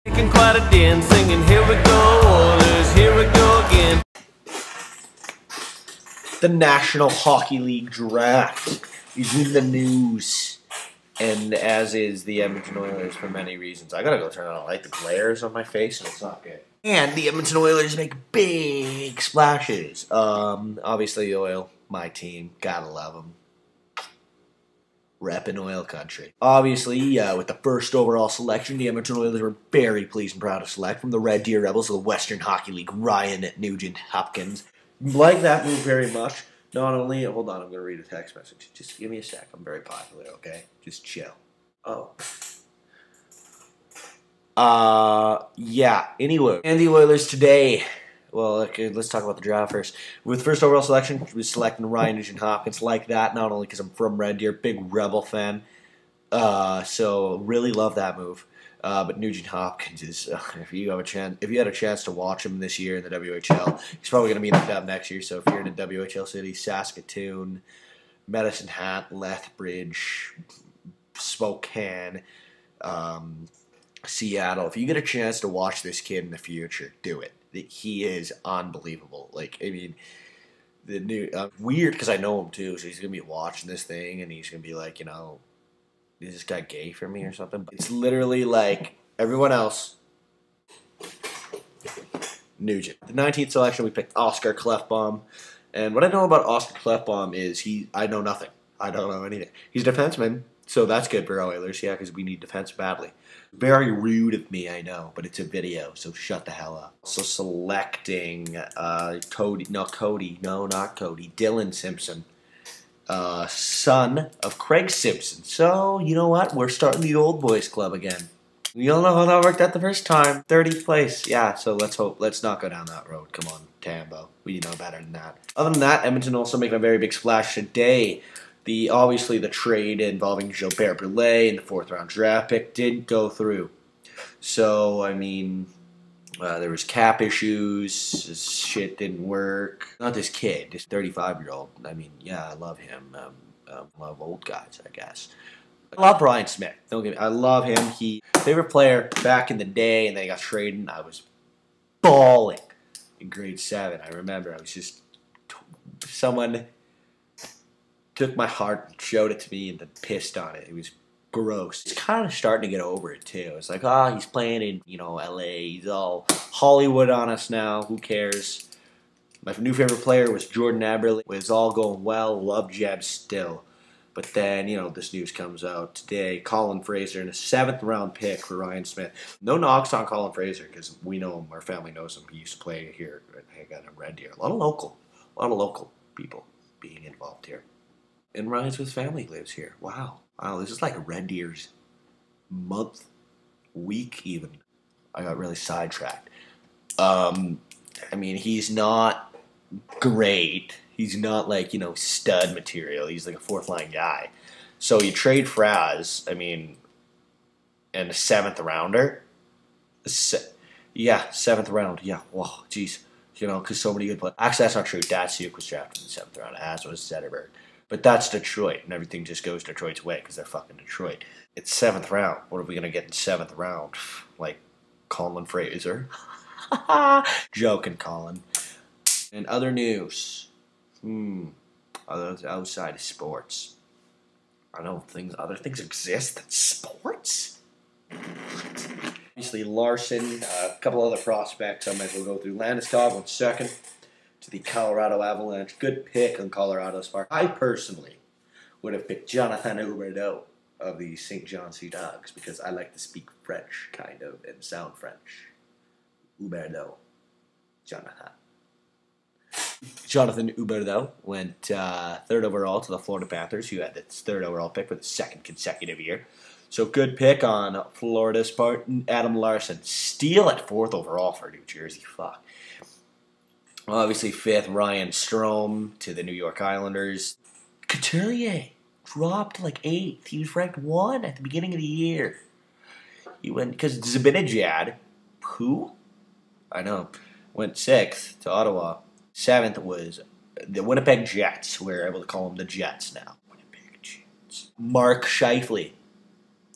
Making quite a din, singing, here we go, Oilers, here we go again. The National Hockey League draft is in the news, and as is the Edmonton Oilers for many reasons. I gotta go turn on a light. The glares on my face, and it's not good. And the Edmonton Oilers make big splashes. Obviously, the Oil, my team, gotta love them. Reppin' Oil Country. Obviously, with the first overall selection, the Edmonton Oilers were very pleased and proud to select from the Red Deer Rebels of the Western Hockey League, Ryan Nugent-Hopkins. Like that move very much. Not only, hold on, I'm going to read a text message. Just give me a sec. I'm very popular, okay? Just chill. Oh. Yeah. Anyway. And the Oilers today. Well, okay, let's talk about the draft first. With first overall selection, we was selecting Ryan Nugent-Hopkins. Like that, not only because I'm from Red Deer, big Rebel fan. So really love that move. But Nugent-Hopkins is, if you had a chance to watch him this year in the WHL, he's probably going to be in the dub next year. So if you're in a WHL city, Saskatoon, Medicine Hat, Lethbridge, Spokane, Seattle, if you get a chance to watch this kid in the future, do it. He is unbelievable. Like, I mean, the new weird because I know him too, so he's going to be watching this thing and he's going to be like, you know, is this guy gay for me or something? But it's literally like everyone else. Nugent. The 19th selection, we picked Oscar Klefbom. And what I know about Oscar Klefbom is I know nothing. I don't know anything. He's a defenseman, so that's good for Oilers, yeah, because we need defense badly. Very rude of me, I know, but it's a video, so shut the hell up. So selecting Dylan Simpson. Son of Craig Simpson. So, you know what? We're starting the old boys club again. We all know how that worked out the first time. 30th place. Yeah, so let's not go down that road. Come on, Tambo. We know better than that. Other than that, Edmonton also making a very big splash today. Obviously the trade involving Gilbert Brulé in the 4th round draft pick didn't go through. So, I mean, there was cap issues, his shit didn't work. Not this kid, this 35-year-old. I mean, yeah, I love him. Love old guys, I guess. I love Brian Smith. Don't get me. I love him. Favorite player back in the day, and then he got traded, and I was bawling in grade 7. I remember I was just someone took my heart and showed it to me and then pissed on it. It was gross. It's kind of starting to get over it too. It's like, he's playing in, LA. He's all Hollywood on us now. Who cares? My new favorite player was Jordan Eberle. It was all going well. Love Jeb still. But then, this news comes out today. Colin Fraser in a 7th round pick for Ryan Smith. No knocks on Colin Fraser because we know him. Our family knows him. He used to play here at Red Deer. A lot of local people being involved here. And Ryan Smith's family lives here. Wow, this is like Red Deer's month, week even. I got really sidetracked. I mean, he's not great. He's not like, stud material. He's like a 4th line guy. So you trade Fraz, I mean, and a 7th rounder. Yeah, 7th round. Yeah, whoa, jeez. Because so many good players. Actually, that's not true. Datsuk was drafted in the 7th round, as was Zetterberg. But that's Detroit, and everything just goes Detroit's way because they're fucking Detroit. It's 7th round. What are we going to get in 7th round? Like Colin Fraser? Joking, Colin. And other news. Others outside of sports. I don't think other things exist than sports? Obviously, Larson, a couple other prospects I might as well go through. Landeskog went 2nd. To the Colorado Avalanche. Good pick on Colorado's part. I personally would have picked Jonathan Huberdeau of the St. John Sea Dogs because I like to speak French, kind of, and sound French. Huberdeau. Jonathan Huberdeau went 3rd overall to the Florida Panthers, who had the 3rd overall pick for the 2nd consecutive year. So good pick on Florida's part. Adam Larson. Steal at 4th overall for New Jersey. Fuck. Obviously, 5th, Ryan Strome to the New York Islanders. Couturier dropped like 8th. He was ranked 1 at the beginning of the year. He went, because Zibanejad, who? I know, went 6th to Ottawa. 7th was the Winnipeg Jets. We're able to call them the Jets now. Winnipeg Jets. Mark Scheifele.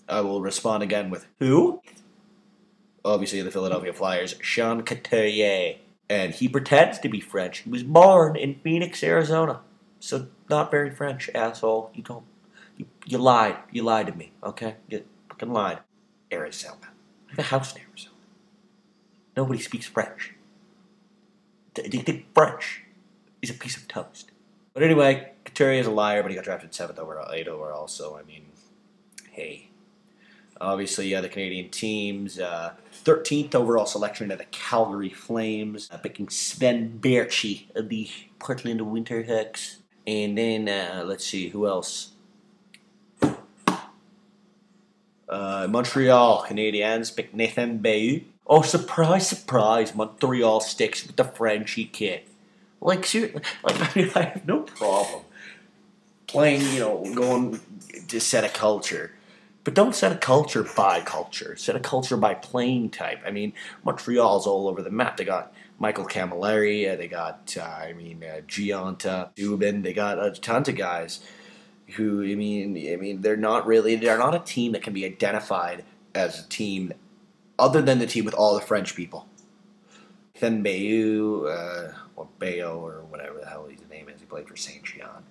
I will respond again with, who? Obviously, the Philadelphia Flyers, Sean Couturier. And he pretends to be French. He was born in Phoenix, Arizona. So, not very French, asshole. You lied. You lied to me, okay? You fucking lied. Arizona. I have a house in Arizona. Nobody speaks French. They think French is a piece of toast. But anyway, Couturier is a liar, but he got drafted 7th overall, 8th overall, so, I mean, hey. Obviously, the Canadian teams, 13th overall selection of the Calgary Flames, picking Sven Baertschi of the Portland Winterhawks. And then, let's see, who else? Montreal Canadiens picked Nathan Bayou. Oh, surprise, surprise, Montreal sticks with the Frenchie kid. Like, seriously, like, I mean, I have no problem playing, going to set a culture. But don't set a culture by culture. Set a culture by playing type. I mean, Montreal's all over the map. They got Michael Camilleri. They got, Giunta, Dubin. They got tons of guys who, I mean, they're not a team that can be identified as a team other than the team with all the French people. Then Bayou, or Bayo, or whatever the hell his name is. He played for Saint Jean.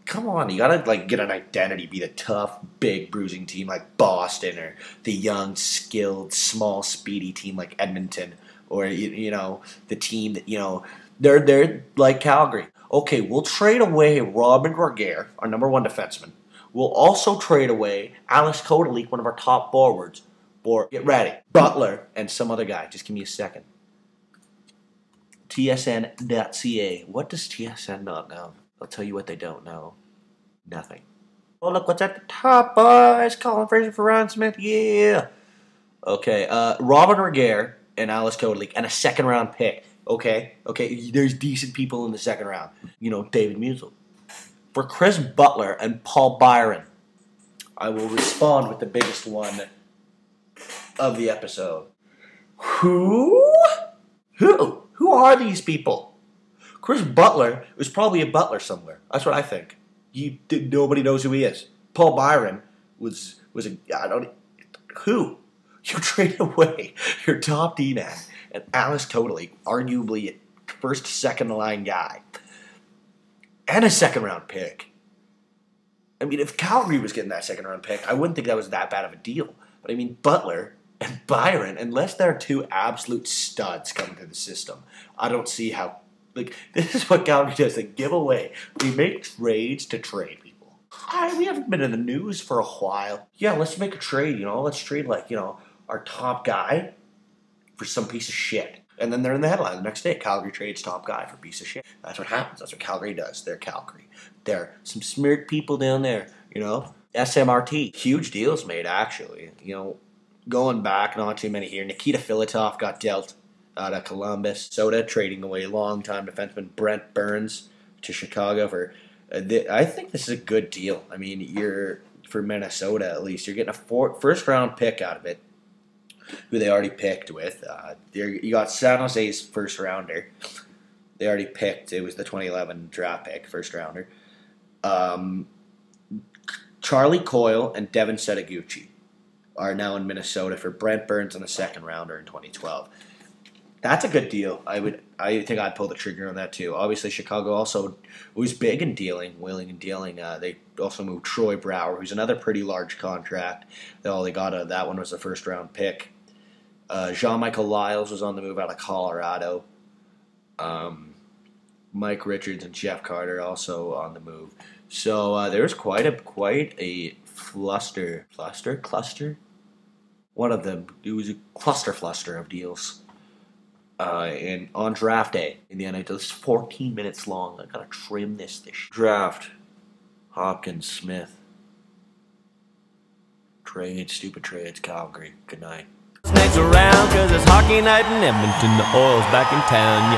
Come on, you gotta get an identity, be the tough, big, bruising team like Boston, or the young, skilled, small, speedy team like Edmonton, or the team that they're like Calgary. Okay, we'll trade away Robin Regehr, our number 1 defenseman. We'll also trade away Alex Kotelik, one of our top forwards, for, get ready, Butler and some other guy. Just give me a second. TSN.ca. What does TSN not know? I'll tell you what they don't know. Nothing. Oh, look what's at the top, boys. Colin Fraser for Ron Smith. Yeah. Okay. Robin Regehr and Alex Kotelik and a 2nd-round pick. Okay. There's decent people in the 2nd round. David Musil. For Chris Butler and Paul Byron, I will respond with the biggest one of the episode. Who are these people? Chris Butler was probably a butler somewhere. That's what I think. Nobody knows who he is. Paul Byron was who? You traded away your top D-man and Alex Kotelik, arguably a first, second-line guy, and a 2nd-round pick. I mean, if Calgary was getting that 2nd-round pick, I wouldn't think that was that bad of a deal. But I mean, Butler and Byron, unless they're 2 absolute studs coming to the system, I don't see how. This is what Calgary does. They give away. We make trades to trade people. We haven't been in the news for a while. Yeah, let's make a trade, Let's trade, our top guy for some piece of shit. And then they're in the headline the next day. Calgary trades top guy for piece of shit. That's what happens. That's what Calgary does. They're Calgary. They're some smart people down there, SMRT. Huge deals made, actually. Going back, not too many here. Nikita Filatov got dealt out of Columbus. Minnesota trading away longtime defenseman Brent Burns to Chicago for. I think this is a good deal. I mean, for Minnesota at least, you're getting a 1st-round pick out of it, who they already picked with. You got San Jose's 1st-rounder. They already picked. It was the 2011 draft pick, 1st-rounder. Charlie Coyle and Devin Setaguchi are now in Minnesota for Brent Burns and a 2nd-rounder in 2012. That's a good deal. I think I'd pull the trigger on that too. Obviously, Chicago also was big in willing in dealing. They also moved Troy Brouwer, who's another pretty large contract. All they got out of that one was a 1st-round pick. Jean-Michael Lyles was on the move out of Colorado. Mike Richards and Jeff Carter also on the move. So there's quite a cluster. One of them. It was a cluster-fluster of deals. And on draft day in the NHL, it's 14 minutes long. I gotta trim this. Draft. Hopkins, Smith. Trades, stupid trades, Calgary. Good night. Snakes around 'cause it's hockey night in Edmonton. The Oil's back in town.